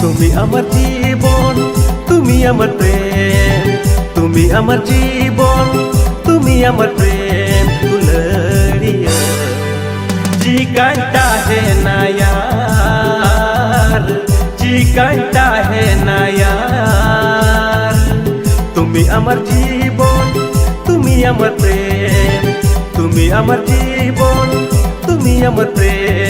তুমি আমার জীবন, তুমি আমার প্রেম, তুমি আমার জীবন, তুমি আমার प्रेम दुल्हनिया। जी कांटा है ना यार, जी कांटा है ना यार। তুমি আমার জীবন, তুমি আমার প্রেম, তুমি আমার জীবন, তুমি আমার প্রেম।